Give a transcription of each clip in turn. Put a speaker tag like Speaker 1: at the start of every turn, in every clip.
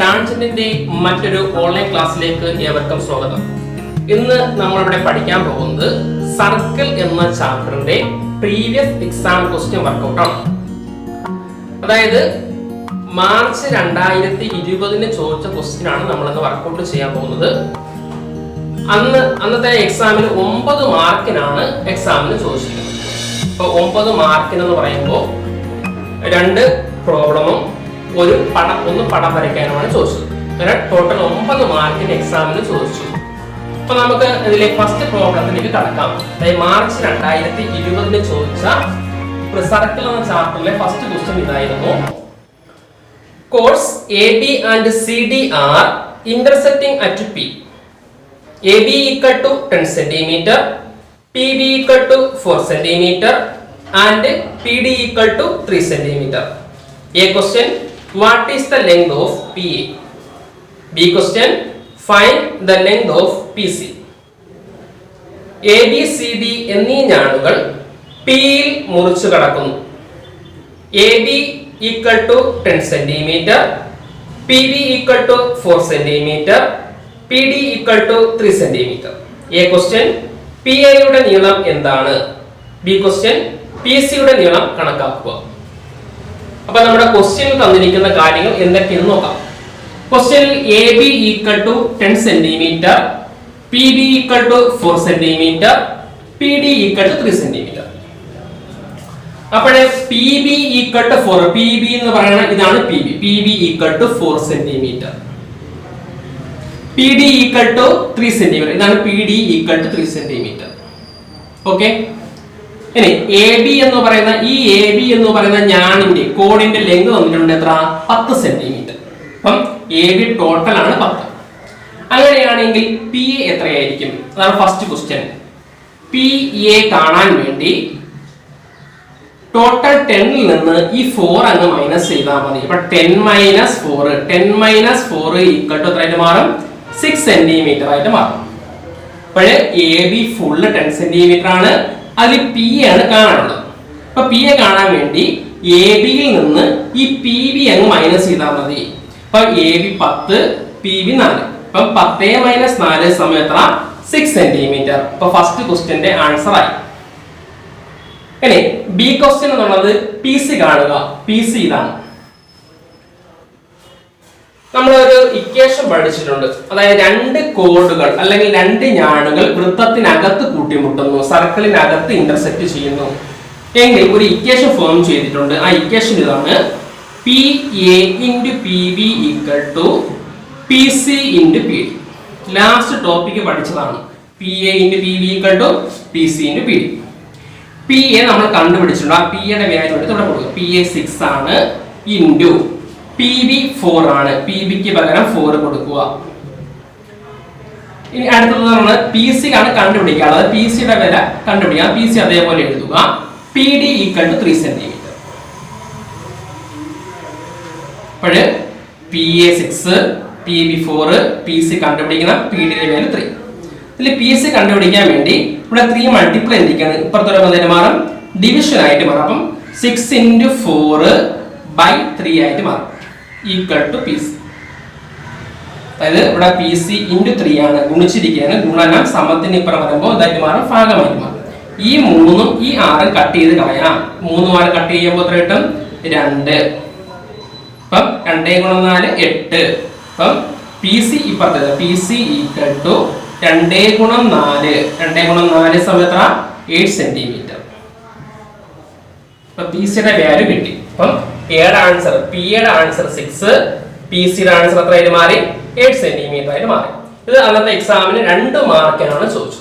Speaker 1: ടാൻജന്റിന്റെ മറ്റൊരു ഓൺലൈൻ ക്ലാസ്സിലേക്ക് ഏവർക്കും സ്വാഗതം. ഇന്ന് നമ്മളിവിടെ പഠിക്കാൻ പോകുന്നത് സർക്കിൾ എന്ന ചാപ്റ്ററിന്റെ പ്രീവിയസ് എക്സാം ക്വസ്റ്റ്യൻ വർക്കൗട്ടാണ്. അതായത് മാർച്ച് 2020 ചോദിച്ച ക്വസ്റ്റ്യൻ ആണ് നമ്മളിന്ന് വർക്കൗട്ട് ചെയ്യാൻ പോകുന്നത്. അന്നത്തെ എക്സാമിന് 9 മാർക്കിനാണ് എക്സാമിന് ചോദിച്ചിരിക്കുന്നത്. അപ്പോൾ 9 മാർക്കിന് എന്ന് പറയുമ്പോൾ 2 പ്രോബ്ലമും ഒന്ന് പടം വരയ്ക്കാനുമാണ് ചോദിച്ചത്. അങ്ങനെ ടോട്ടൽ 9 മാർക്കിന് എക്സാമിന് ചോദിച്ചു. അപ്പൊ നമുക്ക് ഇതിലെ ഫസ്റ്റ് പ്രോബ്ലത്തിലേക്ക് കടക്കാം. അതായത് മാർച്ച് 2020 ചോദിച്ച സർക്കിൾ എന്ന ചാപ്റ്ററിലെ ഫസ്റ്റ് ക്വസ്റ്റ്യൻ ഇതായിരുന്നു. Course AB and CD are intersecting at P. AB equal to 10 cm, PB equal to 4 cm and PD equal to 3 cm. A question, what is the length of PA? B question, find the length of PC. ABCD എന്നീ ഞാനുകൾ P യിൽ മുറിച്ചു കടക്കുന്നു. AB equal to 10 cm, PB equal to 4 cm, PD equal to 3 cm. A question, PA യുടെ നീളം എന്താണ്? B question, PC യുടെ നീളം കണക്കാക്കുക. അപ്പൊ നമ്മുടെ ക്വസ്റ്റ്യനിൽ തന്നിരിക്കുന്ന കാര്യങ്ങൾ എന്തൊക്കെയെന്ന് നോക്കാം. ക്വസ്റ്റ്യനിൽ AB equal to 10 centimetre, PB equal to 4 centimetre, PD equal to 3 centimetre. അപ്പോഴേ PB ഈക്വൽ ടു 4, PB എന്ന് പറയുന്നത് ഇതാണ് PB equal to 4 centimetre, PD equal to 3 centimetre, ഇതാണ് PD equal to 3 centimetre. Okay, ഇനി AB എന്ന് പറയുന്ന ഞാനിന്റെ കോഡിന്റെ ലെങ്ത് വന്നിട്ടുണ്ട് എത്ര? 10 സെന്റിമീറ്റർ. അപ്പം AB ടോട്ടൽ ആണ് 10. അങ്ങനെയാണെങ്കിൽ PA എത്രയായിരിക്കും? അതാണ് ഫസ്റ്റ് ക്വസ്റ്റ്യൻ. PA കാണാൻ വേണ്ടി ടോട്ടൽ 10ൽ നിന്ന് ഈ 4 അങ്ങ് മൈനസ് ചെയ്താൽ മതി. അപ്പൊ 10 മൈനസ് 4 ഈക്വൽ ടു എത്രയായിട്ട് മാറും? 6 സെന്റിമീറ്റർ ആയിട്ട് മാറും. അപ്പോഴേ AB ഫുള്ള് 10 സെന്റിമീറ്റർ ആണ്. അതിൽ P ആണ് കാണാനുള്ളത്. അപ്പൊ P യെ കാണാൻ വേണ്ടി AB യിൽ നിന്ന് ഈ PB അങ്ങ് മൈനസ് ചെയ്താൽ മതി. അപ്പൊ AB 10, PB 4. അപ്പൊ 10 മൈനസ് 4 സമയം എത്ര? 6 സെന്റിമീറ്റർ. അപ്പൊ ഫസ്റ്റ് ക്വസ്റ്റ്യന്റെ ആൻസർ ആയി. ഇനി ബി ക്വസ്റ്റ്യൻ എന്നുള്ളത് PC കാണുക. PC ഇതാണ്. നമ്മളൊരു ഇക്വേഷൻ പഠിച്ചിട്ടുണ്ട്. അതായത് 2 കോഡുകൾ അല്ലെങ്കിൽ 2 ഞാനുകൾ വൃത്തത്തിനകത്ത് കൂട്ടിമുട്ടുന്നു, സർക്കിളിനകത്ത് ഇന്റർസെക്ട് ചെയ്യുന്നു എങ്കിൽ ഒരു ഇക്വേഷൻ ഫോം ചെയ്തിട്ടുണ്ട്. ആ ഇക്വേഷൻ ഇതാണ്. PA into PB equal to PC into PD. Last topic പഠിച്ചതാണ്. PA into PB equal to PC into PD. PA നമ്മൾ കണ്ടുപിടിച്ചിട്ടുണ്ട്. ആ P യുടെ വാല്യൂ എടുത്ത് ഇവിടെ കൊടുക്കുക. PA 6 ആണ് ഇൻറ്റു PB 4 ആണ്. PBക്ക് പകരം 4 കൊടുക്കുക. ഇനി അടുത്തത് നമ്മൾ PC ആണ് കണ്ടുപിടിക്കാനുള്ളത്. PC യുടെ വില കണ്ടുപിടിക്കാം. PC അതേപോലെ എഴുതുക. PD equal to 3 centimetre. അപ്പോൾ PA 6, PB 4, PC കണ്ടുപിടിക്കണം. PD യുടെ വാല്യൂ 3. ഇതിൽ PC കണ്ടുപിടിക്കാൻ വേണ്ടി ഇവിടെ 3 മൾട്ടിപ്ലൈ ചെയ്തിരിക്കുകയാണ്. ഇപ്പുറത്തെ ഒരു മാറും, ഡിവിഷൻ ആയിട്ട് മാറും. അപ്പം 6 into 4 by 3 ആയിട്ട് മാറും. Equal to PC. അതായത് ഇവിടെ PC into 3 ആണ്, ഗുണിച്ചിരിക്കുകയാണ്. ഗുണനം സമത്തിന് ഇപ്പുറം വരുമ്പോൾ ഇതായിട്ട് മാറും, ഭാഗമായിട്ട് മാറും. ഈ 3ഉം ഈ 6ഉം കട്ട് ചെയ്ത് കളയാം. 3 6 കട്ട് ചെയ്യുമ്പോൾ എത്ര കിട്ടും? 2. അപ്പം 2 ഗുണം 4 8. അപ്പം PC ഇപ്പുറത്തെ PC ഈക്വൽ ടു 2 ഗുണം 4 സമയം എത്ര? 8 സെന്റിമീറ്റർ. അപ്പൊ PC യുടെ വാല്യൂ കിട്ടി. അപ്പം P യുടെ ആൻസർ 6, PC യുടെ ആൻസർ എത്രയായിട്ട് മാറി? 8 സെന്റിമീറ്റർ ആയിട്ട് മാറി. ഇത് അന്നത്തെ എക്സാമിന് 2 മാർക്കിനാണ് ചോദിച്ചത്.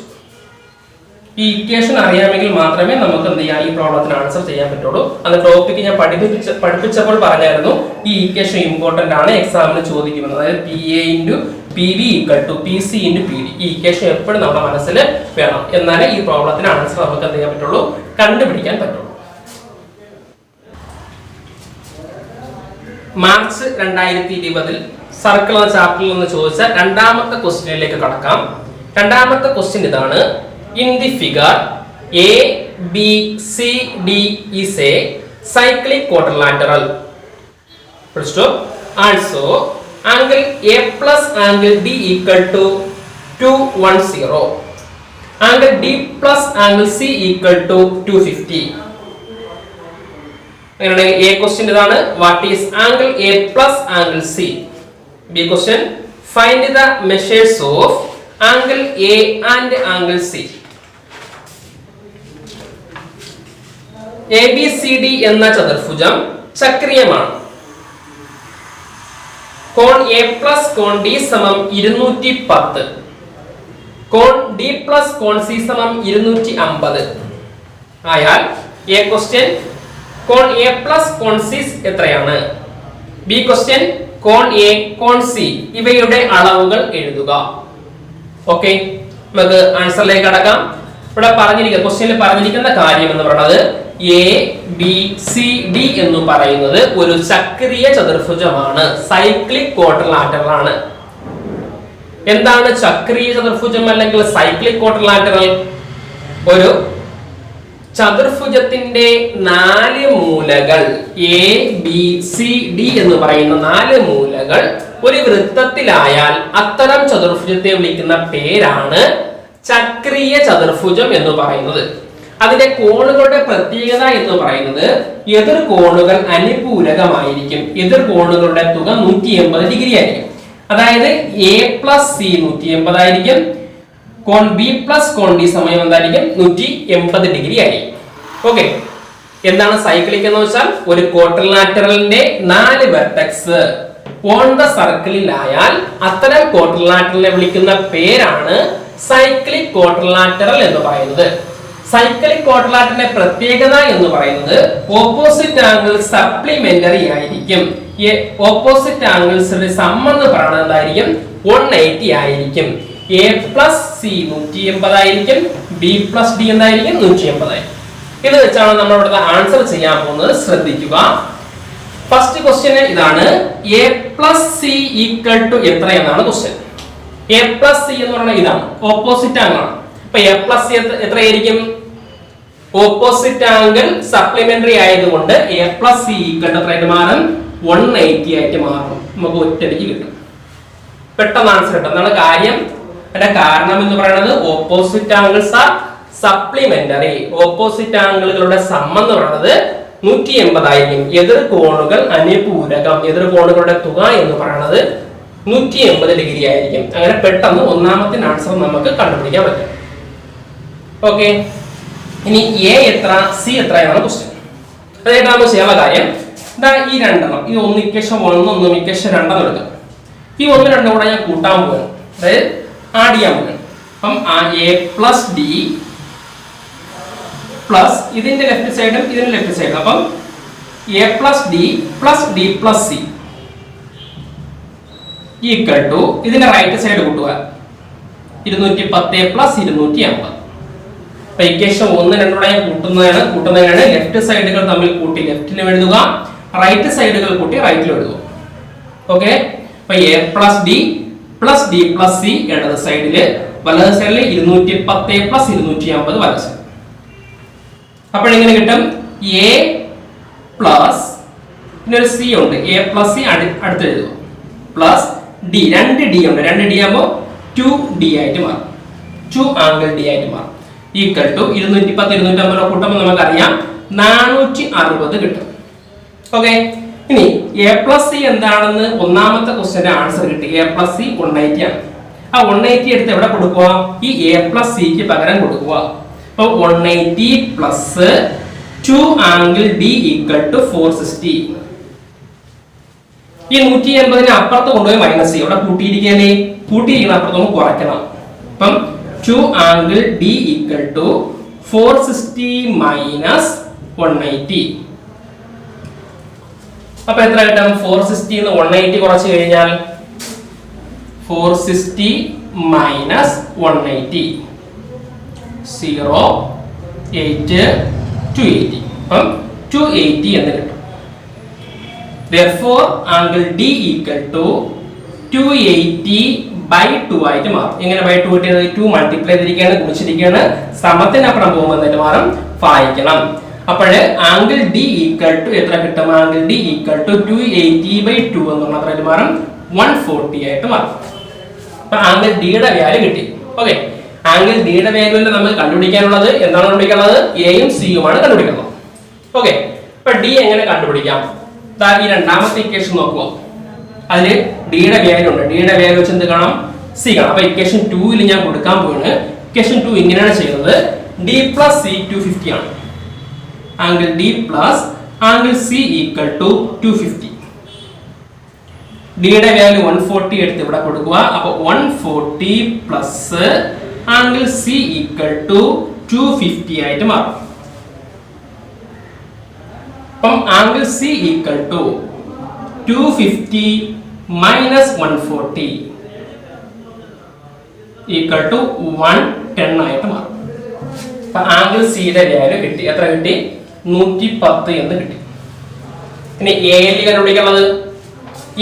Speaker 1: ഈ ഇക്വേഷൻ അറിയാമെങ്കിൽ മാത്രമേ നമുക്ക് എന്ത് ചെയ്യാം, ഈ പ്രോബ്ലത്തിന് ആൻസർ ചെയ്യാൻ പറ്റുള്ളൂ. അന്ന് ടോപ്പിക്ക് ഞാൻ പഠിപ്പിച്ചപ്പോൾ പറഞ്ഞായിരുന്നു ഈ ഇക്വേഷൻ ഇമ്പോർട്ടന്റ് ആണ്, എക്സാമിന് ചോദിക്കുന്നത്. അതായത് PA into PB equal to PC into PD. ഈ ഇക്വേഷൻ എപ്പോഴും നമ്മുടെ മനസ്സിൽ വേണം. എന്നാലേ ഈ പ്രോബ്ലത്തിന് ആൻസർ നമുക്ക് എന്ത് ചെയ്യാൻ പറ്റുള്ളൂ, കണ്ടുപിടിക്കാൻ പറ്റുള്ളൂ. മാർച്ച് 2020 സർക്കിൾ എന്ന ചാപ്റ്ററിൽ നിന്ന് ചോദിച്ച രണ്ടാമത്തെ ക്വസ്റ്റ്യനിലേക്ക് കടക്കാം. രണ്ടാമത്തെ ക്വസ്റ്റ്യൻ ഇതാണ്. In the figure ABCD is a cyclic quadrilateral. Also angle A plus angle D equal to 210. Angle D plus angle C equal to 250. അങ്ങനെയാണെങ്കിൽ എ ക്വസ്റ്റ്യൻ ഇതാണ്, what is angle A plus angle C. B question, find the measures of angle A and angle C. A B C D എന്ന ചതുർഭുജം ചക്രീയമാണ്. കോൺ A plus കോൺ D സമം 210, കോൺ D plus കോൺ സി സമം 250 ആയാൽ എ ക്വസ്റ്റ്യൻ കോൺ എ പ്ലസ് കോൺ സി എത്രയാണ്? ബി ക്വസ്റ്റ്യൻ കോൺ എ കോൺ സി ഇവയുടെ അളവുകൾ എഴുതുക. ഓക്കെ, നമുക്ക് ആൻസറിലേക്ക് കടക്കാം. ഇവിടെ പറഞ്ഞിരിക്കുന്ന ക്വസ്റ്റ്യനിൽ പറഞ്ഞിരിക്കുന്ന കാര്യം എന്ന് പറയുന്നത് എ ബി സി ഡി എന്ന് പറയുന്നത് ഒരു ചക്രീയ ചതുർഭുജമാണ്, സൈക്ലിക് ക്വാഡ്രിലാറ്ററൽ ആണ്. എന്താണ് ചക്രീയ ചതുർഭുജം അല്ലെങ്കിൽ സൈക്ലിക് ക്വാഡ്രിലാറ്ററൽ? ഒരു ചതുർഭുജത്തിന്റെ 4 മൂലകൾ എ ബി സി ഡി എന്ന് പറയുന്ന 4 മൂലകൾ ഒരു വൃത്തത്തിലായാൽ അത്തരം ചതുർഭുജത്തെ വിളിക്കുന്ന പേരാണ് ചക്രീയ ചതുർഭുജം എന്ന് പറയുന്നത്. അതിന്റെ കോണുകളുടെ പ്രത്യേകത എന്ന് പറയുന്നത് എതിർ കോണുകൾ അനുപൂരകമായിരിക്കും. എതിർ കോണുകളുടെ തുക 180 ഡിഗ്രി ആയിരിക്കും. അതായത് എ പ്ലസ് സി 180 ആയിരിക്കും, കോൺ ബി പ്ലസ് കോൺ ഡി സമയം എന്തായിരിക്കും? 180 ഡിഗ്രി ആയിരിക്കും. ഓക്കെ, എന്താണ് സൈക്ലിക് എന്ന് വെച്ചാൽ ഒരു ക്വാഡ്രിലാറ്ററലിന്റെ 4 വെർട്ടെക്സ് ഓൺ ദ സർക്കിളിലായാൽ അത്തരം ക്വാഡ്രിലാറ്ററലിനെ വിളിക്കുന്ന പേരാണ് സൈക്ലിക് ക്വാഡ്രിലാറ്ററൽ എന്ന് പറയുന്നത്. സൈക്ലിക് ക്വാഡ്രിലാറ്ററലിന്റെ പ്രത്യേകത എന്ന് പറയുന്നത് ഓപ്പോസിറ്റ് ആംഗിൾ സപ്ലിമെന്ററി ആയിരിക്കും. ഓപ്പോസിറ്റ് ആംഗിൾസിന്റെ സം എന്ന് പറയുന്നത് എന്തായിരിക്കും? 180 ആയിരിക്കും. എ പ്ലസ് സി 180 ആയിരിക്കും, ബി പ്ലസ് ഡി എന്തായിരിക്കും? 180 ആയിരിക്കും. ഇത് വെച്ചാണ് നമ്മൾ ഇവിടുത്തെ ആൻസർ ചെയ്യാൻ പോകുന്നത്. ശ്രദ്ധിക്കുക, ഫസ്റ്റ് ക്വസ്റ്റ്യൻ ഇതാണ്, A plus C equal to എത്ര എന്നാണ് ക്വസ്റ്റ്യൻ. എ പ്ലസ് സി എന്ന് പറയുന്നത് ഇതാണ്, ഓപ്പോസിറ്റ് ആംഗിൾ ആണ്. അപ്പൊ എ പ്ലസ് സി എത്രയായിരിക്കും? ഓപ്പോസിറ്റ് ആംഗിൾ സപ്ലിമെന്ററി ആയതുകൊണ്ട് A plus C equal to എത്രയായിട്ട് മാറും? 180 ആയിട്ട് മാറും. നമുക്ക് ഒറ്റയടിക്ക് കിട്ടും, പെട്ടെന്ന് ആൻസർ കിട്ടും. എന്താണ് കാര്യം? അതിന്റെ കാരണം എന്ന് പറയുന്നത് opposite angles are supplementary. Opposite ആംഗിളുകളുടെ സം എന്ന് പറയുന്നത് 180 ആയിരിക്കും. എതിർ കോണുകൾ അനുപൂരകം. എതിർ കോണുകളുടെ തുക എന്ന് പറയുന്നത് 180 ഡിഗ്രി ആയിരിക്കും. അങ്ങനെ പെട്ടെന്ന് ഒന്നാമത്തെ ആൻസർ നമുക്ക് കണ്ടുപിടിക്കാൻ പറ്റും. ഓക്കെ, ഇനി എ എത്ര സി എത്ര എന്നാണ് ക്വസ്റ്റ്യൻ. അതായത് നമ്മൾ ചെയ്യാനുള്ള കാര്യം ഇതാ, ഈ രണ്ടെണ്ണം, ഈ ഒന്ന് ഇക്വേഷൻ 1 ഒന്നും ഇക്വേഷൻ 2 എടുക്കാം. ഈ 1 2 കൂടെ ഞാൻ കൂട്ടാൻ പോവുകയാണ്, അതായത് ആഡ് ചെയ്യാൻ പോവുകയാണ്. അപ്പം എ പ്ലസ് ഡി പ്ലസ് ഇതിന്റെ ലെഫ്റ്റ് സൈഡും ഇതിന്റെ ലെഫ്റ്റ് സൈഡും, അപ്പം A plus D plus C equal to ഇതിന്റെ റൈറ്റ് സൈഡ് കൂട്ടുക 210 പ്ലസ് 250. അപ്പൊ ഇക്വേഷൻ 1 2 കൂടെ കൂട്ടുന്നതാണ്. ലെഫ്റ്റ് സൈഡുകൾ തമ്മിൽ കൂട്ടി ലെഫ്റ്റിലും എഴുതുക, റൈറ്റ് സൈഡുകൾ കൂട്ടി റൈറ്റിലും എഴുതുക. ഓക്കെ, അപ്പൊ A plus D plus C ഇടത് സൈഡില്, വലത് സൈഡിൽ 210 പ്ലസ് 250 വലത് സൈഡ്. അപ്പോൾ എങ്ങനെ കിട്ടും? എ പ്ലസ് ഒരു സി ഉണ്ട്, എ പ്ലസ് സി അടുത്ത് എഴുതുക, പ്ലസ് ഡി, 2 ഡി ഉണ്ട്, 2 ഡി ആകുമ്പോൾ 2D ആയിട്ട് മാറും, 2 ആംഗിൾ ഡി ആയിട്ട് മാറും. ഈക്വൽ ടു 210 250 കൂട്ടുമ്പോൾ നമുക്കറിയാം 460 കിട്ടും. ഓക്കെ, ഇനി എ പ്ലസ് സി എന്താണെന്ന് ഒന്നാമത്തെ ക്വസ്റ്റ്യന്റെ ആൻസർ കിട്ടി. എ പ്ലസ് സി 180 ആണ്. ആ 180 എടുത്ത് എവിടെ കൊടുക്കുക? ഈ എ പ്ലസ് സിക്ക് പകരം കൊടുക്കുക. അപ്പൊ 180 plus 2 angle D equal to 460. ഈ 180 അപ്പുറത്ത് കൊണ്ടുപോയി മൈനസ് ചെയ്യും. ഇവിടെ കൂട്ടിയിരിക്കല്ലേ, കൂട്ടിയിരിക്കുന്ന അപ്പുറത്ത് നമുക്ക് കുറയ്ക്കണം. അപ്പം 2 angle D equal to 460 minus 180. അപ്പൊ എത്ര കിട്ടും? 460 ന്ന് 180 കുറച്ച് കഴിഞ്ഞാൽ 460 മൈനസ് 180 0 8 280. അപ്പം 280 എന്ന് കിട്ടും. Therefore angle D equal to 280/2 ആയിട്ട് മാറും. എങ്ങനെ ബൈ 2 കിട്ടിയത്? 2 മൾട്ടിപ്ലൈ ചെയ്തിരിക്കുകയാണ്, ഗുണിച്ചിരിക്കുകയാണ്, സമത്തിനപ്പുറം പോകുമ്പോൾ എന്നിട്ട് മാറും, വായിക്കണം. അപ്പോൾ ആംഗിൾ ഡി ഈക്വൽ ടു എത്ര കിട്ടും? ആംഗിൾ ഡി ഈക്വൽ ടു 280/2 എന്ന് പറഞ്ഞാൽ എത്ര മാറും? 140 ആയിട്ട് മാറും. അപ്പൊ ആംഗിൾ ഡിയുടെ വാല്യൂ കിട്ടി. ഓക്കെ, ആംഗിൾ ഡിയുടെ വാല്യൂ നമ്മൾ കണ്ടുപിടിക്കാനുള്ളത് എന്താണ് കണ്ടുപിടിക്കുന്നത്? എയും സിയുമാണ് കണ്ടുപിടിക്കുന്നത്. ഓക്കെ, അപ്പൊ ഡി എങ്ങനെ കണ്ടുപിടിക്കാം? ഈ രണ്ടാമത്തെ ഇക്വേഷൻ നോക്കുക. അതില് ഡിയുടെ വാല്യൂ ഉണ്ട്. ഡിയുടെ വാല്യൂ വെച്ച് എന്ത് കാണാം? സി കാണാം. അപ്പൊ ഇക്വേഷൻ 2 ഞാൻ കൊടുക്കാൻ പോവാണ്. ഇക്വേഷൻ 2 ഇങ്ങനെയാണ് ചെയ്യുന്നത്. ഡി പ്ലസ് സി 250 ആണ്. Angle D plus angle C equal to 250. ഡിയുടെ വാല്യൂ 140 എടുത്ത് ഇവിടെ കൊടുക്കുക. അപ്പൊ 140 plus angle C equal to 250 ആയിട്ട് മാറും. അപ്പം angle C equal to 250 minus 140 equal to 110 ആയിട്ട് മാറും. അപ്പൊ ആംഗിൾ സിയുടെ വാല്യൂ കിട്ടി. എത്ര കിട്ടി? 110 എന്ന് കിട്ടി. ഇനി എ കണ്ടുപിടിക്കുന്നത്.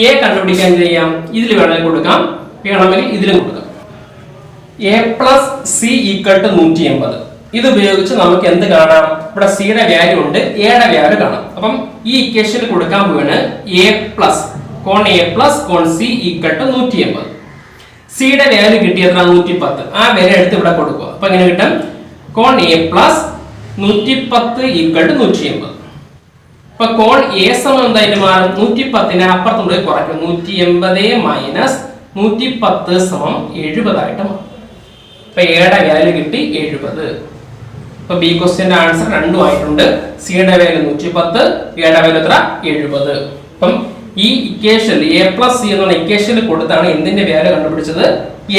Speaker 1: എ കണ്ടുപിടിക്കാൻ ചെയ്യാം. ഇതിൽ വേണമെങ്കിൽ കൊടുക്കാം, വേണമെങ്കിൽ ഇതിലും കൊടുക്കാം. A plus C equal to 180. ഇത് ഉപയോഗിച്ച് നമുക്ക് എന്ത് കാണാം? ഇവിടെ സിയുടെ വാല്യൂ ഉണ്ട്, എയുടെ വാല്യൂ കാണാം. അപ്പം ഈ ഇക്വേഷനിൽ കൊടുക്കാൻ പോവാണ് എ പ്ലസ് കോൺ എ പ്ലസ് കോൺ സി ഈക്വൽ ടു 180. സിയുടെ വാല്യൂ കിട്ടി എത്ര? 110. ആ വില എടുത്ത് ഇവിടെ കൊടുക്കുക. അപ്പൊ എങ്ങനെ കിട്ടും? കോൺ എ പ്ലസ് 110 ഈക്വൽ ടു 180. അപ്പൊ കോൺ എ സമം എന്തായിട്ട് മാറും? 110നെ അപ്പുറത്തുകൊണ്ട് കുറയ്ക്കും. 180 മൈനസ് 110 സമം 70 ആയിട്ട് മാറും. അപ്പൊ എയുടെ വാല്യൂ കിട്ടി 70. അപ്പൊ ബി ക്വസ്റ്റ്യന്റെ ആൻസർ രണ്ടും ആയിട്ടുണ്ട്. സിയുടെ വാല്യൂ 110, എയുടെ വാല്യൂ എത്ര? 70. അപ്പം ഈ ഇക്വേഷൻ എ പ്ലസ് സി എന്നുള്ള ഇക്വേഷനിൽ കൊടുത്താണ് എന്തിന്റെ വാല്യൂ കണ്ടുപിടിച്ചത്?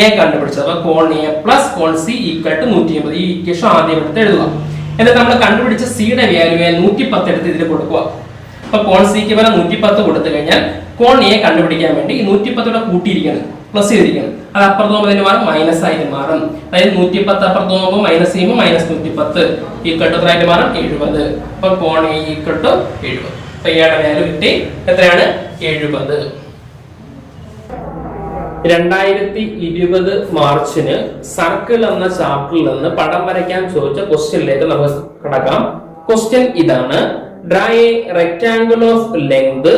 Speaker 1: എ കണ്ടുപിടിച്ചത്. അപ്പൊ കോൺ എ പ്ലസ് കോൺ സി ഈക്വൽ ടു 180. ഈ ഇക്വേഷൻ ആദ്യം എടുത്ത് എഴുതുക. എന്നിട്ട് നമ്മൾ കണ്ടുപിടിച്ച സിയുടെ വാല്യൂ 110 എടുത്ത് ഇതിൽ കൊടുക്കുക. അപ്പൊ കോൺ സിക്ക് പകരം 110 കൊടുത്തു കഴിഞ്ഞാൽ കോൺ എ കണ്ടുപിടിക്കാൻ വേണ്ടി 110 കൂട്ടിയിരിക്കണം, പ്ലസ് ചെയ്തിരിക്കണം. അത് അപ്പുറത്ത് പോകുമ്പോൾ അതിന് മാറും, മൈനസ് ആയിട്ട് മാറും. അതായത് 110 അപ്പുറത്ത് പോകുമ്പോൾ മൈനസ് ചെയ്യുമ്പോൾ മൈനസ് 110 ഈക്വൽ ടു എത്രയായിട്ട് മാറും? 70. അപ്പൊ കോൺ എ ഈക്വൽ ടു 70. അപ്പൊ എയുടെ വാല്യൂ കിട്ടി എത്രയാണ്? 70. 2020 മാർച്ചിന് സർക്കിൾ എന്ന ചാപ്റ്ററിൽ നിന്ന് പടം വരയ്ക്കാൻ ചോദിച്ച ക്വസ്റ്റ്യനിലേക്ക് നമുക്ക് കടക്കാം. ക്വസ്റ്റ്യൻ ഇതാണ്: draw a rectangle of length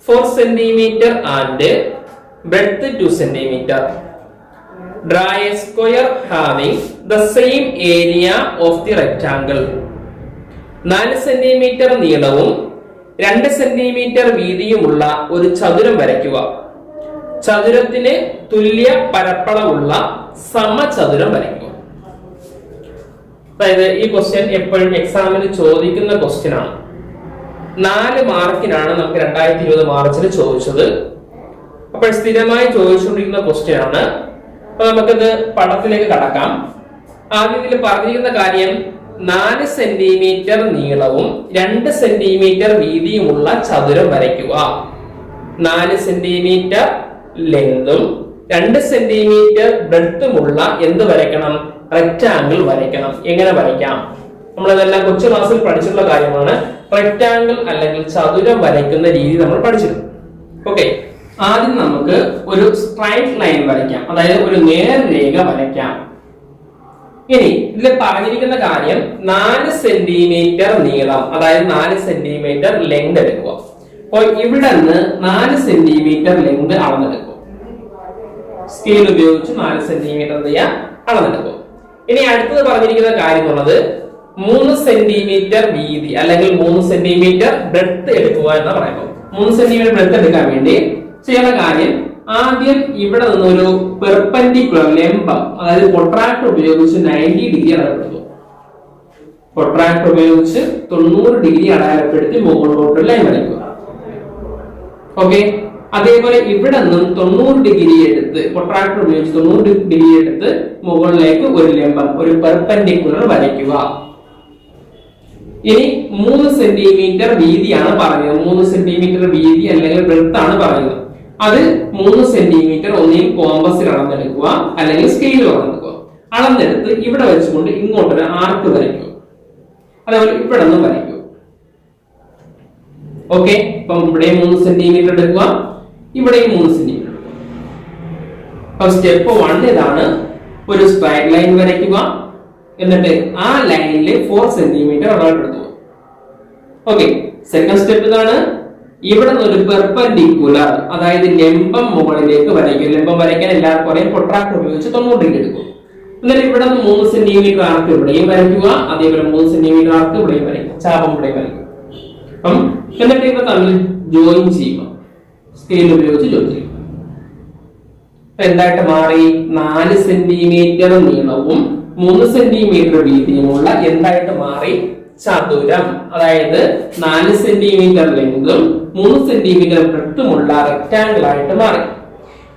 Speaker 1: 4 cm and breadth 2 cm. Draw a square having the same area of the rectangle. 4 cm നീളവും 2 cm വീതിയുമുള്ള ഒരു ചതുരം വരയ്ക്കുക. ചതുരത്തിന് തുല്യ പരപ്പളവുള്ള സമചതുരം വരയ്ക്കുക. അതായത് ഈ ക്വസ്റ്റ്യൻ എപ്പോഴും എക്സാമിന് ചോദിക്കുന്ന ക്വസ്റ്റ്യൻ ആണ്. 4 മാർക്കിനാണ് നമുക്ക് 2020 മാർച്ചിൽ ചോദിച്ചത്. അപ്പോൾ സ്ഥിരമായി ചോദിച്ചുകൊണ്ടിരിക്കുന്ന ക്വസ്റ്റ്യൻ ആണ്. അപ്പൊ നമുക്കിത് പടത്തിലേക്ക് കടക്കാം. ആദ്യം ഇതിൽ പറഞ്ഞിരിക്കുന്ന കാര്യം 4 സെന്റിമീറ്റർ നീളവും 2 സെന്റിമീറ്റർ വീതിയുമുള്ള ചതുരം വരയ്ക്കുക. 4 സെന്റിമീറ്റർ ലെങ്തും 2 സെന്റിമീറ്റർ ബ്രെഡ്ത്തുമുള്ള എന്ത് വരയ്ക്കണം? റെക്ടാംഗിൾ വരയ്ക്കണം. എങ്ങനെ വരയ്ക്കാം? നമ്മളിതെല്ലാം കൊച്ചു ക്ലാസ്സിൽ പഠിച്ചിട്ടുള്ള കാര്യമാണ്. റെക്ടാംഗിൾ അല്ലെങ്കിൽ ചതുരം വരയ്ക്കുന്ന രീതി നമ്മൾ പഠിച്ചിട്ടുണ്ട്. ഓക്കെ, ആദ്യം നമുക്ക് ഒരു സ്ട്രൈറ്റ് ലൈൻ വരയ്ക്കാം, അതായത് ഒരു നേർരേഖ വരയ്ക്കാം. ഇനി ഇതിൽ പറഞ്ഞിരിക്കുന്ന കാര്യം 4 സെന്റിമീറ്റർ നീളം, അതായത് 4 സെന്റിമീറ്റർ ലെങ്ത് എടുക്കുക. അപ്പോൾ ഇവിടെ നിന്ന് 4 സെന്റിമീറ്റർ ലെങ്ത് അളന്നെടുക്കും. സ്കെയിൽ ഉപയോഗിച്ച് 4 സെന്റിമീറ്റർ അളന്നെടുക്കും. ഇനി അടുത്തത് പറഞ്ഞിരിക്കുന്ന കാര്യം എന്നുള്ളത് 3 സെന്റിമീറ്റർ വീതി അല്ലെങ്കിൽ 3 സെന്റിമീറ്റർ ബ്രെഡ്ത്ത് എടുക്കുക എന്ന് പറയുമ്പോൾ 3 സെന്റിമീറ്റർ ബ്രെഡ്ത്ത് എടുക്കാൻ വേണ്ടി ചെയ്യുന്ന കാര്യം, ആദ്യം ഇവിടെ നിന്നൊരു പെർപെൻഡിക്കുലർ ലംബം, അതായത് പ്രൊട്രാക്ടർ ഉപയോഗിച്ച് 90 ഡിഗ്രി അടയാളപ്പെടുത്തും. പ്രൊട്രാക്ടർ ഉപയോഗിച്ച് 90 ഡിഗ്രി അടയാളപ്പെടുത്തി മുകളിലോട്ട് ലൈൻ വരയ്ക്കുക. ഓക്കെ, അതേപോലെ ഇവിടെ നിന്നും 90 ഡിഗ്രി എടുത്ത് പ്രൊട്രാക്ടർ ഉപയോഗിച്ച് 90 ഡിഗ്രി എടുത്ത് മുകളിലേക്ക് ഒരു ലംബം, ഒരു പെർപെൻഡിക്കുലർ വരയ്ക്കുക. ഇനി 3 സെന്റിമീറ്റർ വീതിയാണ് പറയുന്നത്. 3 സെന്റിമീറ്റർ വീതി അല്ലെങ്കിൽ ബ്രെഡ്ത്ത് ആണ് പറയുന്നത്. അത് 3 സെന്റിമീറ്റർ ഒന്നിൽ കോമ്പസിൽ അളന്നെടുക്കുക അല്ലെങ്കിൽ സ്കെയിലിൽ അളന്നെടുക്കുക. അളന്നെടുത്ത് ഇവിടെ വെച്ചുകൊണ്ട് ഇങ്ങോട്ടൊരു ആർക്ക് വരയ്ക്കുക. അതേപോലെ ഇവിടെ നിന്ന് വരയ്ക്കുക. ഓക്കെ, ഇപ്പം ഇവിടെ 3 സെന്റിമീറ്റർ എടുക്കുക, ഇവിടെയും 3 സെന്റിമീറ്റർ എടുക്കുക. അപ്പൊ സ്റ്റെപ്പ് 1 ഇതാണ്: ഒരു സ്ട്രൈറ്റ് ലൈൻ വരയ്ക്കുക, എന്നിട്ട് ആ ലൈനിൽ 4 സെന്റിമീറ്റർ അളവെടുക്കുക. ഓക്കെ, സെക്കൻഡ് സ്റ്റെപ്പ് ഇതാണ്: ഇവിടെ നിന്ന് ഒരു പെർപെൻഡിക്കുലർ, അതായത് ലംബം മുകളിലേക്ക് വരയ്ക്കും. ലംബം വരയ്ക്കാൻ എല്ലാവർക്കും അറിയാം, പ്രൊട്രാക്ടർ ഉപയോഗിച്ച് 90 ഡിഗ്രി എടുക്കും. എന്നിട്ട് ഇവിടെ നിന്ന് 3 സെന്റിമീറ്റർ ആർക്ക് ഇവിടെയും വരയ്ക്കുക, അതേപോലെ 3 സെന്റിമീറ്റർ ആർക്ക് ഇവിടെയും വരയ്ക്കുക, ചാപം ഇവിടെയും വരയ്ക്കുക. എന്നിട്ട് ഇവ തമ്മിൽ ജോയിൻ ചെയ്യുക, സ്കെയിൽ ഉപയോഗിച്ച് ജോയിൻ ചെയ്യുക. എന്തായിട്ട് മാറി? 4 സെന്റിമീറ്റർ നീളവും 3 സെന്റിമീറ്റർ വീതിയുമുള്ള എന്തായിട്ട് മാറി? ചതുരം. അതായത് 4 സെന്റിമീറ്റർ ലെങ്തും 3 സെന്റിമീറ്റർ ബ്രെഡ്ത്തുമുള്ള റെക്ടാംഗിൾ ആയിട്ട് മാറി.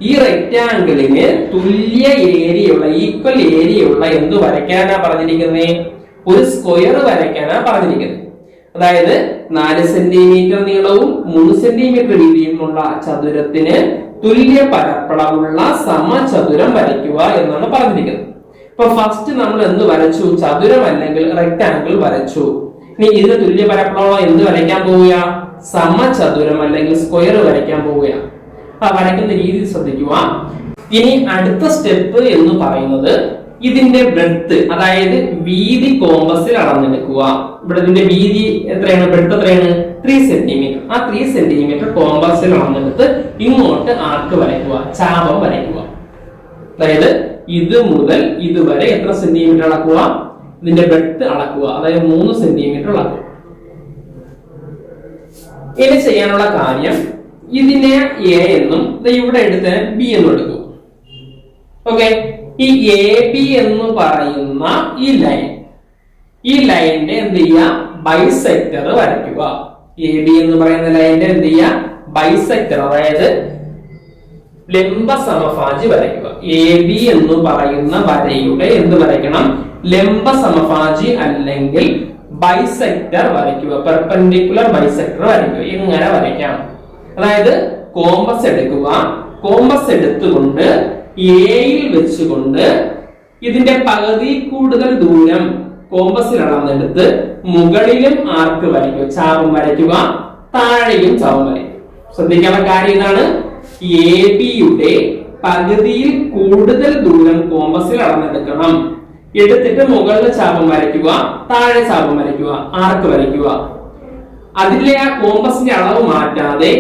Speaker 1: ഈ റെക്ടാംഗിളിന് തുല്യ ഏരിയയുള്ള, ഈക്വൽ ഏരിയയുള്ള എന്ത് വരയ്ക്കാനാ പറഞ്ഞിരിക്കുന്നത്? ഒരു സ്ക്വയർ വരയ്ക്കാനാ പറഞ്ഞിരിക്കുന്നത്. അതായത് 4 സെന്റിമീറ്റർ നീളവും 3 സെന്റിമീറ്റർ വീതിയുമുള്ള ചതുരത്തിന് തുല്യ പരപ്പളവുള്ള സമചതുരം വരയ്ക്കുക എന്നാണ് പറഞ്ഞിരിക്കുന്നത്. ഇപ്പൊ ഫസ്റ്റ് നമ്മൾ എന്ത് വരച്ചു? ചതുരം അല്ലെങ്കിൽ റെക്ടാംഗിൾ വരച്ചു. ഇനി ഇതിന് തുല്യ പരപ്പളവുള്ള എന്ത് വരയ്ക്കാൻ പോവുക? സമചതുരം അല്ലെങ്കിൽ സ്ക്വയർ വരയ്ക്കാൻ പോവുക. വരയ്ക്കുന്ന രീതി ശ്രദ്ധിക്കുക. ഇനി അടുത്ത സ്റ്റെപ്പ് എന്ന് പറയുന്നത് ഇതിന്റെ ബ്രെഡ്ത്ത്, അതായത് വീതി കോമ്പസിൽ അളന്നെടുക്കുക. ഇവിടെ ഇതിന്റെ വീതി എത്രയാണ്? ബ്രെഡ്ത്ത് എത്രയാണ്? 3 സെന്റിമീറ്റർ. ആ 3 സെന്റിമീറ്റർ കോമ്പസിൽ അളന്നെടുത്ത് ഇങ്ങോട്ട് ആർക്ക് വരയ്ക്കുക? ചാപം വരയ്ക്കുക. അതായത് ഇത് മുതൽ ഇതുവരെ എത്ര സെന്റിമീറ്റർ അളക്കുക? ഇതിന്റെ ബ്രെഡ്ത്ത് അളക്കുക, അതായത് 3 സെന്റിമീറ്റർ അളക്കുക. ഇനി ചെയ്യാനുള്ള കാര്യം, ഇതിനെ എ എന്നും ഇവിടെ എടുത്ത് ബി എന്നും എടുക്കും. ഓക്കെ, ഈ എ ബി എന്ന് പറയുന്ന ഈ ലൈനിന്റെ എന്ത് ചെയ്യുക? ബൈസെക്ടർ വരയ്ക്കുക. എ ബി എന്ന് പറയുന്ന ലൈനിന്റെ എന്ത് ചെയ്യുക? ബൈസെക്ടർ, അതായത് ലംബ സമഭാജി വരയ്ക്കുക. എ ബി എന്ന് പറയുന്ന വരയുടെ എന്ത് വരയ്ക്കണം? ലംബ സമഭാജി അല്ലെങ്കിൽ ബൈസെക്ടർ വരയ്ക്കുക. പെർപെൻഡിക്കുലർ ബൈസെക്ടർ വരയ്ക്കുക. എങ്ങനെ വരയ്ക്കാം? അതായത് കോമ്പസ് എടുക്കുക. കോമ്പസ് എടുത്തുകൊണ്ട് എയിൽ വെച്ചുകൊണ്ട് ഇതിന്റെ പകുതി കൂടുതൽ ദൂരം കോമ്പസിൽ അളന്നെടുത്ത് മുകളിലും ആർക്ക് വരയ്ക്കുക? ചാപം വരയ്ക്കുക. താഴെയും ചാപം വരയ്ക്കുക. ശ്രദ്ധിക്കേണ്ട കാര്യം ഇതാണ്. എ ബിയുടെ പകുതിയിൽ കൂടുതൽ ദൂരം കോമ്പസിൽ അളന്നെടുക്കണം. എടുത്തിട്ട് മുകളിൽ ചാപം വരയ്ക്കുക, താഴെ ചാപം വരയ്ക്കുക, ആർക്ക് വരയ്ക്കുക. അതിലെ ആ കോമ്പസിന്റെ അളവ് മാറ്റാതെ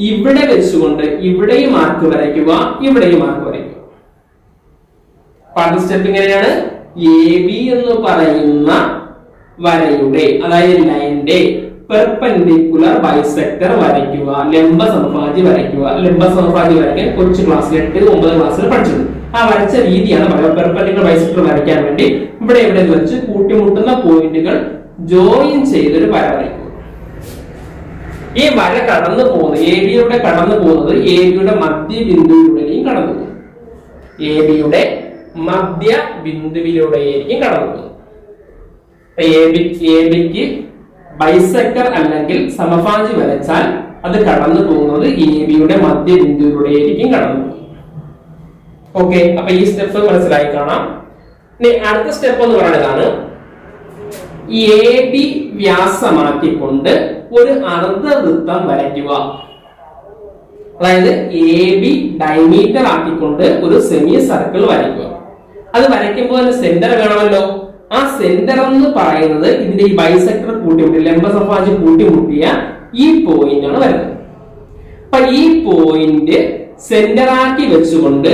Speaker 1: ഇവിടെ വെച്ചുകൊണ്ട് ഇവിടെയും ആർക്ക് വരയ്ക്കുക, ഇവിടെയും ആർക്ക് വരയ്ക്കുക. അടുത്ത സ്റ്റെപ്പ് ഇങ്ങനെയാണ്. എ ബി എന്ന് പറയുന്ന വരയുടെ, അതായത് ലൈനിന്റെ പെർപെൻഡിക്കുലർ ബൈസെക്ടർ വരയ്ക്കുക. ലംബ സമഭാജി വരയ്ക്കുക. ലംബ സമഭാജി വരയ്ക്കാൻ കൊച്ചു ക്ലാസ്സിൽ 8, 9 ക്ലാസ്സിൽ പഠിച്ചത്. ആ വരച്ച രീതിയാണ് പെർപെൻഡിക്കുലർ ബൈസെക്ടർ വരയ്ക്കാൻ വേണ്ടി ഇവിടെ വെച്ച് കൂട്ടിമുട്ടുന്ന പോയിന്റുകൾ ജോയിൻ ചെയ്തൊരു വര വരയ്ക്കുക. ഈ വര കടന്നു പോകുന്നത്, എ ബിയുടെ കടന്നു പോകുന്നത് എ ബിയുടെ മധ്യബിന്ദുവിലൂടെയും കടന്നു പോകും. എ ബിയുടെ മധ്യബിന്ദുവിലൂടെയായിരിക്കും കടന്നു പോകുന്നത്. എ ബിക്ക് ബൈസെക്ടർ അല്ലെങ്കിൽ സമഭാജി വരച്ചാൽ അത് കടന്നു പോകുന്നത് എ ബിയുടെ മധ്യബിന്ദുവിലൂടെയായിരിക്കും കടന്നു പോകുന്നത്. ഓക്കെ, അപ്പൊ ഈ സ്റ്റെപ്പ് മനസ്സിലായി കാണാം. ഇനി അടുത്ത സ്റ്റെപ്പ് എന്ന് പറയുന്നതാണ് എ ബി വ്യാസമാക്കിക്കൊണ്ട് ഒരു അർദ്ധവൃത്തം വരയ്ക്കുക. അതായത് എ ബി ഡയമീറ്റർ ആക്കിക്കൊണ്ട് ഒരു സെമി സർക്കിൾ വരയ്ക്കുക. അത് വരയ്ക്കുമ്പോൾ അതിന് സെന്റർ വേണമല്ലോ. ആ സെന്റർ എന്ന് പറയുന്നത് ഇതിന്റെ ഈ ബൈസെക്ടർ കൂട്ടിമുട്ടി, ലംബ സമഭാജി കൂട്ടിമുട്ടിയ ഈ പോയിന്റ് ആണ് വരുന്നത്. അപ്പൊ ഈ പോയിന്റ് സെന്റർ ആക്കി വെച്ചുകൊണ്ട്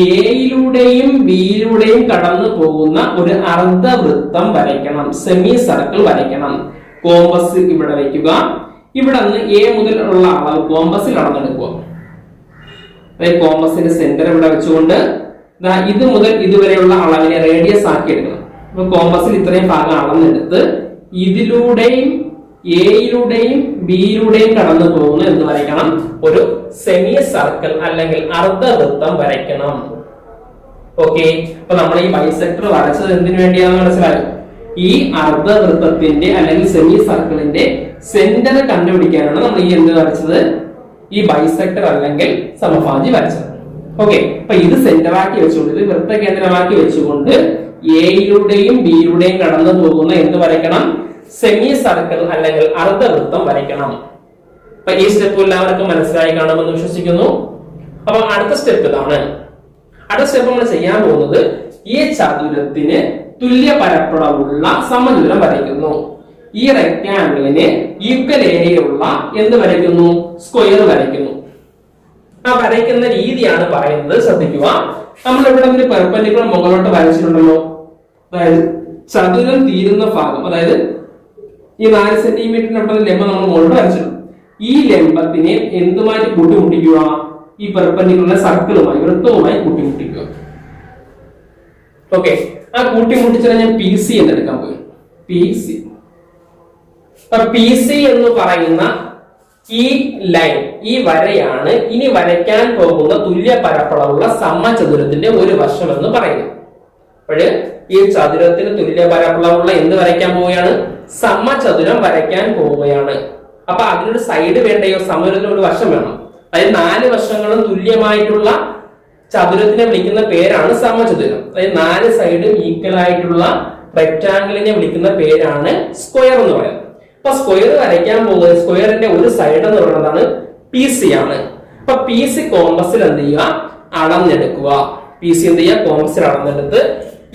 Speaker 1: എയിലൂടെയും ബിയിലൂടെയും കടന്നു പോകുന്ന ഒരു അർദ്ധവൃത്തം വരയ്ക്കണം, സെമി സർക്കിൾ വരയ്ക്കണം. കോമ്പസ് ഇവിടെ വയ്ക്കുക. ഇവിടെ നിന്ന് എ മുതൽ ഉള്ള അളവ് കോമ്പസിൽ അളന്നെടുക്കുക. അതായത് കോമ്പസിന്റെ സെന്റർ ഇവിടെ വെച്ചുകൊണ്ട് ഇത് മുതൽ ഇതുവരെയുള്ള അളവിനെ റേഡിയസ് ആക്കി എടുക്കണം. അപ്പൊ കോമ്പസിൽ ഇത്രയും ഭാഗം അളന്നെടുത്ത് ഇതിലൂടെയും എയിലൂടെയും ബിയിലൂടെയും കടന്നു പോകുന്ന എന്ന് വരയ്ക്കണം. ഒരു സെമി സർക്കിൾ അല്ലെങ്കിൽ അർദ്ധവൃത്തം വരയ്ക്കണം. ഓക്കെ, അപ്പൊ നമ്മൾ ഈ ബൈസെക്ടർ വരച്ചത് എന്തിനു വേണ്ടിയാണെന്ന് മനസ്സിലായോ? ഈ അർദ്ധവൃത്തത്തിന്റെ അല്ലെങ്കിൽ സെമി സർക്കിളിന്റെ സെന്റർ കണ്ടുപിടിക്കാനാണ് നമ്മൾ ഈ എന്ത് വരച്ചത്? ഈ ബൈസെക്ടർ അല്ലെങ്കിൽ സമഭാജി വരച്ചത്. ഓക്കെ, അപ്പൊ ഇത് സെന്ററാക്കി വെച്ചുകൊണ്ട്, ഇത് വൃത്തകേന്ദ്രമാക്കി വെച്ചുകൊണ്ട് എയിലൂടെയും ബിയിലൂടെയും കടന്നു പോകുന്ന എന്ത് വരയ്ക്കണം? സെമി സർക്കിൾ അല്ലെങ്കിൽ അർദ്ധവൃത്തം വരയ്ക്കണം. അപ്പൊ ഈ സ്റ്റെപ്പ് എല്ലാവർക്കും മനസ്സിലായി കാണുമെന്ന് വിശ്വസിക്കുന്നു. അപ്പൊ അടുത്ത സ്റ്റെപ്പ് ഇതാണ്. അടുത്ത സ്റ്റെപ്പ് നമ്മൾ ചെയ്യാൻ പോകുന്നത് ഈ ചതുരത്തിന് തുല്യ പരപ്പളവുള്ള സമചതുരം വരയ്ക്കുന്നു. ഈ റെക്ടാംഗിളിന് ഈക്വൽ ഏരിയ ഉള്ള എന്ത് വരയ്ക്കുന്നു? സ്ക്വയർ വരയ്ക്കുന്നു. ആ വരയ്ക്കുന്ന രീതിയാണ് പറയുന്നത്, ശ്രദ്ധിക്കുക. നമ്മൾ ഇവിടെ ഒരു പെർപെൻഡിക്കുലർ മുകളിലോട്ട് വരച്ചിട്ടുണ്ടല്ലോ. അതായത് ചതുരം തീരുന്ന ഭാഗം, അതായത് ഈ 4 സെന്റിമീറ്ററിന് അവിടെ ലംബം നമ്മൾ മുകളിലോട്ട് വരച്ചിട്ടുണ്ട്. ഈ ലംബത്തിനെ എന്തുമായിട്ട് കൂട്ടിമുട്ടിക്കുക? ഈ പെർപെൻഡിക്കുലർ സർക്കിളുമായി, വൃത്തവുമായി കൂട്ടിമുട്ടിക്കുക. ഓക്കെ, ആ കൂട്ടിമുട്ടിച്ചാൽ ഞാൻ പി സി എന്ന് എടുക്കാൻ പോയി. P C. പി സി എന്ന് പറയുന്ന ഈ ലൈൻ, ഈ വരയാണ് ഇനി വരയ്ക്കാൻ പോകുന്ന തുല്യ പരപ്പളവുള്ള സമചതുരത്തിന്റെ ഒരു വശം എന്ന് പറയുന്നത്. അപ്പോഴ് ഈ ചതുരത്തിന് തുല്യ പരപ്പളവുള്ള എന്ത് വരയ്ക്കാൻ പോവുകയാണ്? സമചതുരം വരയ്ക്കാൻ പോവുകയാണ്. അപ്പൊ അതിനൊരു സൈഡ് വേണ്ടയോ? സമചതുരത്തിന് ഒരു വശം വേണം. അതായത് 4 വശങ്ങളും തുല്യമായിട്ടുള്ള ചതുരത്തിനെ വിളിക്കുന്ന പേരാണ് സമചതുരം. അതായത് 4 സൈഡും ഈക്വൽ ആയിട്ടുള്ള റെക്ടാംഗിളിനെ വിളിക്കുന്ന പേരാണ് സ്ക്വയർ എന്ന് പറയുന്നത്. അപ്പൊ സ്ക്വയർ വരയ്ക്കാൻ പോകുന്നത്, സ്ക്വയറിന്റെ ഒരു സൈഡ് എന്ന് പറയുന്നതാണ് പി സി ആണ്. അപ്പൊ പി സി കോമ്പസിൽ എന്ത് ചെയ്യുക? അളന്നെടുക്കുക. പി സി എന്ത് ചെയ്യുക? കോമ്പസിൽ അളന്നെടുത്ത്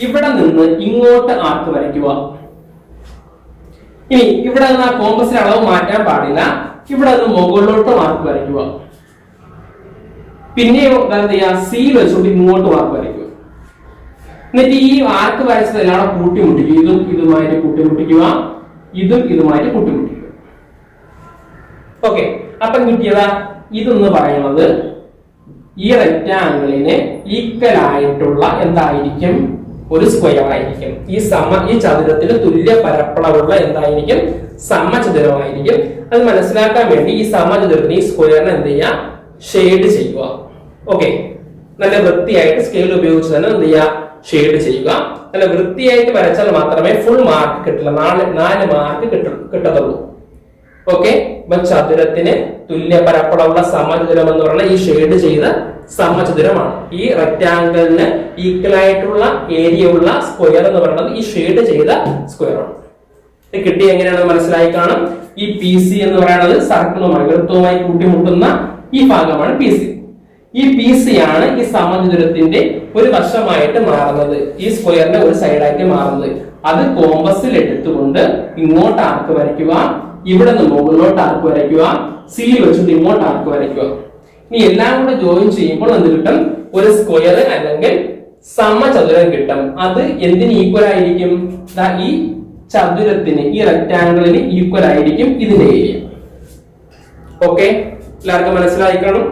Speaker 1: ഇവിടെ നിന്ന് ഇങ്ങോട്ട് ആർക്ക് വരയ്ക്കുക. ഇനി ഇവിടെ നിന്ന് ആ കോമ്പസിൽ അളവ് മാറ്റാൻ പാടില്ല. ഇവിടെ നിന്ന് മുകളിലോട്ട് മാർക്ക് വരയ്ക്കുക. പിന്നെ എന്ത് ചെയ്യുക? സി വെച്ചുകൊണ്ട് ഇങ്ങോട്ട് മാർക്ക് വരയ്ക്കുക. എന്നിട്ട് ഈ ആർക്ക് വരച്ചതെല്ലാം കൂട്ടിമുട്ടിക്കുക. ഇതും ഇതുമായിട്ട് കൂട്ടിമുട്ടിക്കുക, ഇതും ഇതുമായിട്ട് കൂട്ടിമുട്ടിക്കുക. ഓക്കെ, അപ്പം കിട്ടിയതാ ഇതെന്ന് പറയുന്നത് ഈ റെക്ടാംഗിളിന് ഈക്വൽ ആയിട്ടുള്ള എന്തായിരിക്കും? ഒരു സ്ക്വയർ ആയിരിക്കും. ഈ ചതുരത്തിന് തുല്യ പരപ്പളവുള്ള എന്തായിരിക്കും? സമചതുരമായിരിക്കും. അത് മനസ്സിലാക്കാൻ വേണ്ടി ഈ സമചതുരത്തിന്, ഈ സ്ക്വയറിനെ എന്ത് ചെയ്യുക? ഷെയ്ഡ് ചെയ്യുക. ഓക്കെ, നല്ല വൃത്തിയായിട്ട് സ്കെയിൽ ഉപയോഗിച്ച് തന്നെ എന്ത് ചെയ്യുക? ഷെയ്ഡ് ചെയ്യുക. നല്ല വൃത്തിയായിട്ട് വരച്ചാൽ മാത്രമേ ഫുൾ മാർക്ക് കിട്ടില്ല. 4 മാർക്ക് കിട്ടത്തുള്ളൂ. ഓക്കെ, അപ്പൊ ചതുരത്തിന് തുല്യ പരപ്പളവുള്ള സമചതുരം എന്ന് പറഞ്ഞാൽ ഈ ഷെയ്ഡ് ചെയ്ത സമചതുരമാണ്. ഈ റെക്ടാംഗിളിന് ഈക്വൽ ആയിട്ടുള്ള ഏരിയ ഉള്ള സ്ക്വയർ എന്ന് പറയുന്നത് ഈ ഷെയ്ഡ് ചെയ്ത സ്ക്വയർ ആണ്. ഇത് കിട്ടി എങ്ങനെയാണെന്ന് മനസ്സിലായി കാണും. ഈ പി സി എന്ന് പറയുന്നത് സർക്കിളുമായി, വൃത്തവുമായി കൂട്ടിമുട്ടുന്ന ഈ ഭാഗമാണ് പി സി. ഈ പി സി ആണ് ഈ സമചതുരത്തിന്റെ ഒരു വശമായിട്ട് മാറുന്നത്, ഈ സ്ക്വയറിന്റെ ഒരു സൈഡായിട്ട് മാറുന്നത്. അത് കോമ്പസിൽ എടുത്തുകൊണ്ട് ഇങ്ങോട്ട് ആർക്ക് വരയ്ക്കുക, ഇവിടെ നിന്ന് മുകളിലോട്ട് ആർക്ക് വരയ്ക്കുക, സിയിൽ വെച്ചിട്ട് ഇങ്ങോട്ട് ആർക്ക് വരയ്ക്കുക. ഇനി എല്ലാം കൂടെ ജോയിൻ ചെയ്യുമ്പോൾ എന്ത് കിട്ടും? ഒരു സ്ക്വയർ അല്ലെങ്കിൽ സമചതുരം കിട്ടും. അത് എന്തിന് ഈക്വൽ ആയിരിക്കും? ഈ ചതുരത്തിന്, ഈ റെക്ടാംഗിളിന് ഈക്വൽ ആയിരിക്കും ഇതിന്റെ ഏരിയ. ഓക്കെ, എല്ലാവർക്കും മനസ്സിലായിക്കണം.